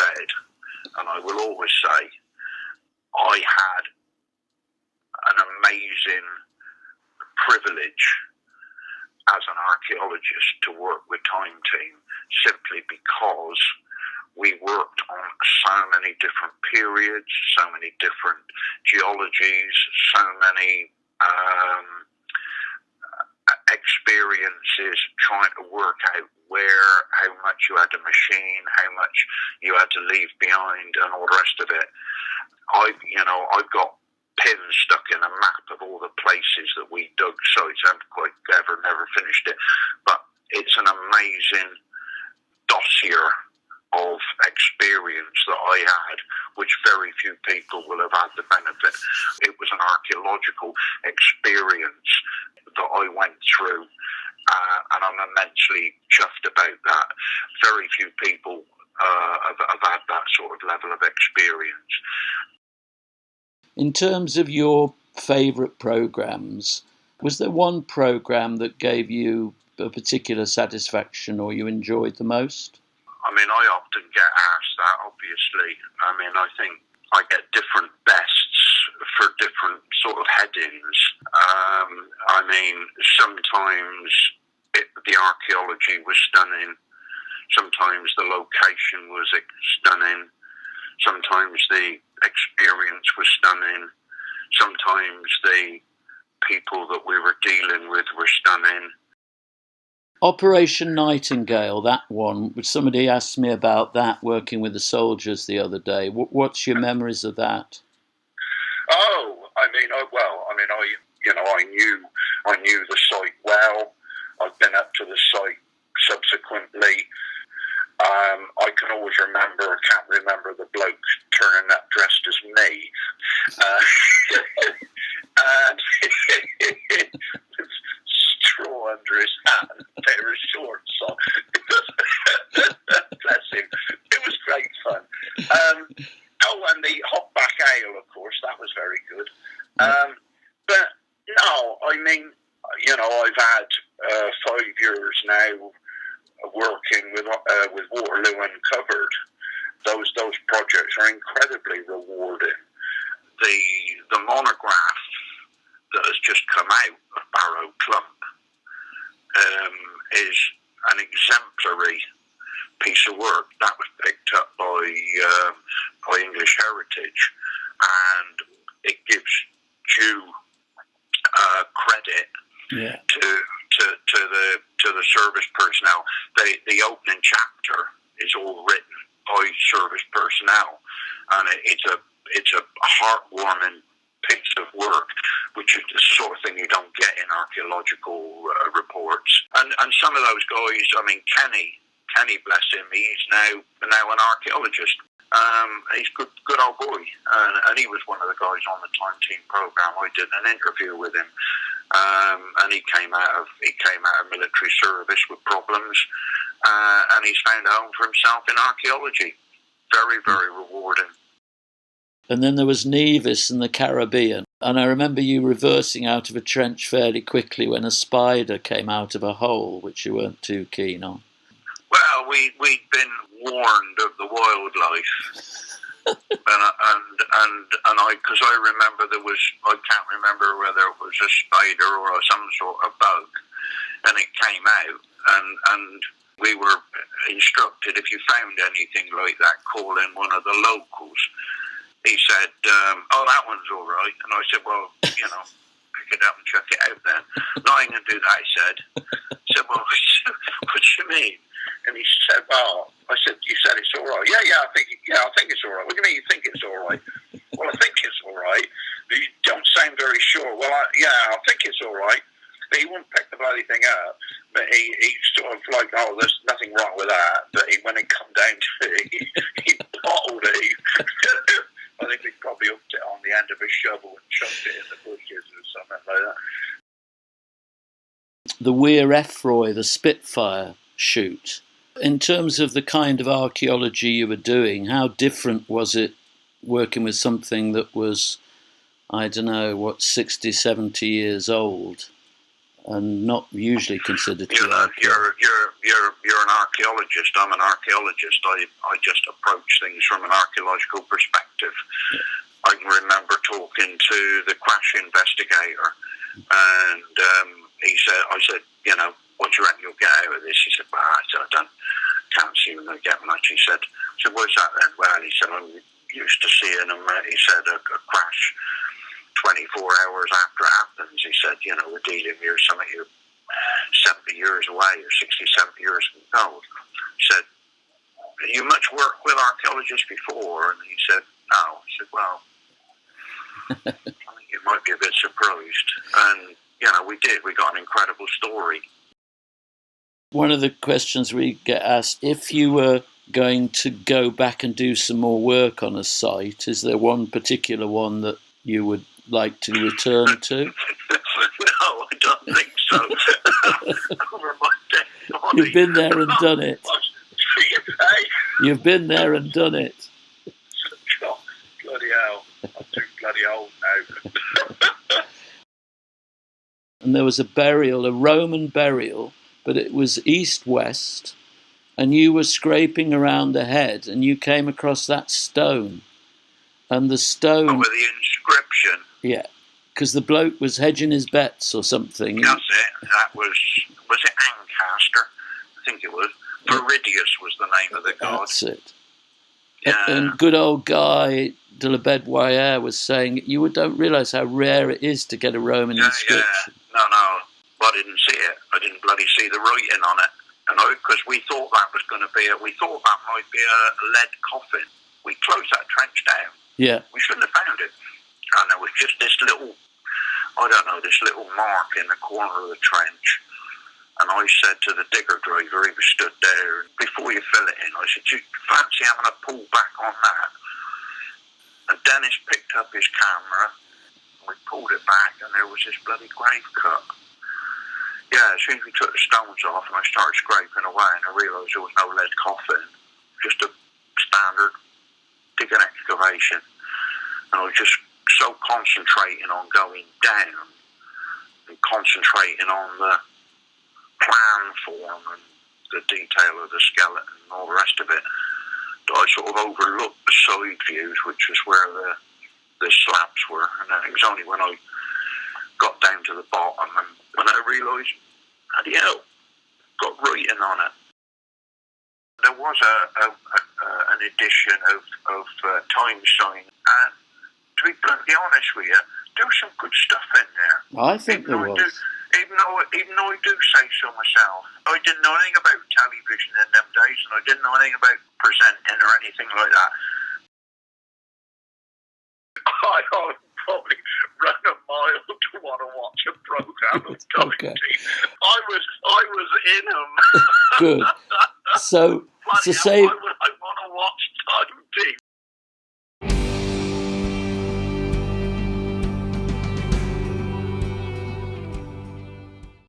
said, and I will always say, I had an amazing privilege as an archaeologist to work with Time Team, simply because we worked on so many different periods, so many different geologies, so many experiences, trying to work out how much you had to machine, how much you had to leave behind, and all the rest of it. I've got pins stuck in a map of all the places that we dug sites. I haven't never finished it, but it's an amazing dossier of experience that I had, which very few people will have had the benefit. It was an archaeological experience that I went through, and I'm immensely chuffed about that. Very few people have had that sort of level of experience. In terms of your favourite programmes, was there one programme that gave you a particular satisfaction or you enjoyed the most? I mean, I often get asked that, obviously. I mean, I think I get different bests for different sort of headings. I mean, sometimes the archaeology was stunning. Sometimes the location was stunning. Sometimes the experience was stunning. Sometimes the people that we were dealing with were stunning. Operation Nightingale, that one, somebody asked me about that, working with the soldiers the other day. What's your memories of that? I knew the site well. I've been up to the site subsequently. I can always can't remember the bloke turning up dressed as me. And straw under his hat and a pair of shorts on. Bless him. It was great fun. And the hopback ale, of course, that was very good. But no, I mean, I've had 5 years now working with Waterloo Uncovered. Those projects are incredibly rewarding. The monograph that has just come out of Barrow Clump is an exemplary piece of work that was picked up by English Heritage, and it gives due credit to the service personnel. The opening chapter is all written by service personnel, and it's a heartwarming piece of work, which is the sort of thing you don't get in archaeological reports. And some of those guys, I mean, Kenny, bless him, he's now an archaeologist. He's good old boy, and he was one of the guys on the Time Team program. I did an interview with him, and he came out of military service with problems, and he's found a home for himself in archaeology. Very, very rewarding. And then there was Nevis in the Caribbean, and I remember you reversing out of a trench fairly quickly when a spider came out of a hole, which you weren't too keen on. Well, we'd been warned of the wildlife, and because I remember I can't remember whether it was a spider or some sort of bug, and it came out, and we were instructed, if you found anything like that, call in one of the locals. He said, "Oh, that one's all right," and I said, "Well, pick it up and check it out then." "No, I ain't gonna do that," he said. I said, "Well, what do you mean?" And he said, "Well," I said, "You said it's all right." I think it's all right." "What do you mean you think it's all right?" "Well, I think it's all right. But you don't sound very sure." "Well, I think it's all right." But he wouldn't pick the bloody thing up. But he sort of like, "Oh, there's nothing wrong with that." But when it come down to it, he bottled it. I think he probably hooked it on the end of a shovel and chucked it in the bushes or something like that. The Weir Effroy, the Spitfire shoot. In terms of the kind of archaeology you were doing, how different was it working with something that was, 60, 70 years old, and not usually considered to You be know, archaeological. you're an archaeologist. I'm an archaeologist. I just approach things from an archaeological perspective. Yeah. I can remember talking to the crash investigator, and I said, you know, what do you reckon you'll get out of this? He said, well, I can't see when I get much. He said, what's that then? Well, he said, I'm used to seeing them. He said, a crash 24 hours after it happens. He said, you know, we're dealing here some of you 70 years away or 60, 70 years old. He said, you much work with archaeologists before? And he said, no. He said, well, I think you might be a bit surprised. And, you know, we did. We got an incredible story. One of the questions we get asked, if you were going to go back and do some more work on a site, is there one particular one that you would like to return to? No, I don't think so. Over my dead body. You've been there and done it. You've been there and done it. Bloody hell. I'm too bloody old now. And there was a burial, a Roman burial, but it was east-west, and you were scraping around the head, and you came across that stone. And the stone... Oh, with the inscription. Yeah, because the bloke was hedging his bets or something. That's it. That was it Ancaster? I think it was. Viridius was the name of the god. That's it. Yeah. And good old Guy de la Bedouin was saying, you don't realise how rare it is to get a Roman inscription. Yeah. No. I didn't see it. I didn't bloody see the writing on it. Because we thought that was going to be we thought that might be a lead coffin. We closed that trench down. Yeah. We shouldn't have found it. And there was just this little mark in the corner of the trench. And I said to the digger driver, he was stood there, before you fill it in, I said, do you fancy having a pull back on that? And Dennis picked up his camera, and we pulled it back, and there was this bloody grave cut. Yeah, as soon as we took the stones off, and I started scraping away, and I realised there was no lead coffin, just a standard digging excavation. And I was just so concentrating on going down, and concentrating on the plan form and the detail of the skeleton and all the rest of it, that I sort of overlooked the side views, which was where the slabs were. And then it was only when I got down to the bottom and when I realised, bloody hell, got writing on it. There was an edition of Time Sign, and to be bluntly honest with you, there was some good stuff in there. I think there was. Even though I do say so myself, I didn't know anything about television in them days, and I didn't know anything about presenting or anything like that. I would probably run a mile to want to watch a program of Time Okay. Team. I was in them. Good. So to I save was